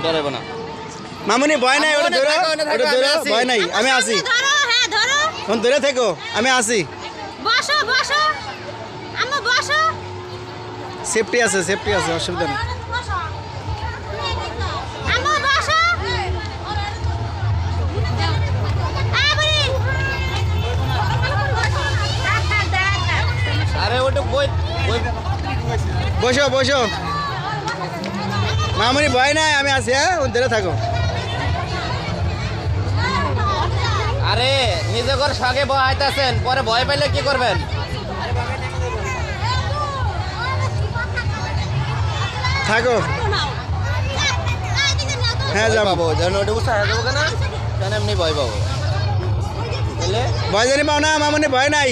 ডরাইব না মামুনি ভয় নাই, ওটা ধরো, ওটা ধরো, ভয় নাই, আমি আসি। ধরো, হ্যাঁ ধরো। ফোন ধরে থেকো, আমি আসি। বসো বসো, আম্মু বসো। সেফটি আছে, সেফটি আছে, অসুবিধা নেই। আম্মু বসো। আরে ওটা বই বই বসো বসো, মামুনি ভয় নাই, আমি আসি। হ্যাঁ, ফোন ধরে থাকো। আরে নিজে ঘর সাগে বহাইতেছেন, পরে ভয় পাইলে কি করবেন? থাকো। হ্যাঁ যাবো। পাবো যেন ওটা উৎসাহ দেবো কেন, কেন এমনি ভয় পাবো বুঝলে? ভয় জানি পাও না মামুনি, ভয় নাই।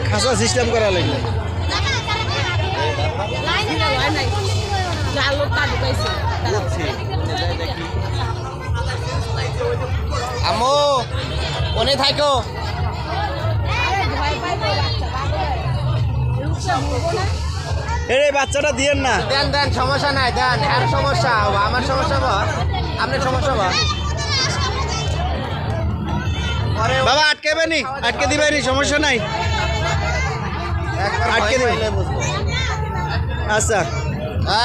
খাসা সিস্টেম করা লাগবে। আম্মু কোনে থাকো? এই বাচ্চাটা দিয়েন না। দেন দেন, সমস্যা নাই, দেন। আর সমস্যা হবো, আমার সমস্যা হবো, আপনার সমস্যা হবো। পরে বাবা আটকেবেনি, আটকে দিবেনি, সমস্যা নাই। একবার আটকে ভয় দেবে। পাইলে বুঝবো। আচ্ছা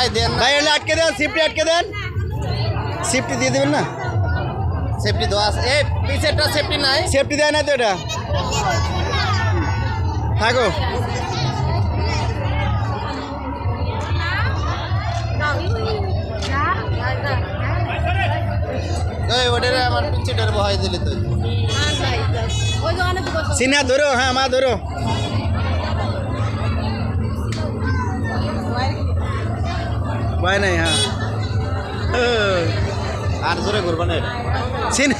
এই দেন না, ভাই, এলে আটকে দেন, সিফটি আটকে দেন, সিফটি দিয়ে দেবেন না। সেফটি দেওয়া আছে। এই পিছেরটা সেফটি নাই। সেফটি দেয় না তো এটা। থাকো। এই ওটারে আমার পিছেটার ভয় দিলি তুই। সিনা ধরো, হ্যাঁ মা ধরো। ভয় নাই, হ্যাঁ। আর জোরে ঘুরবো না এটা। সিনা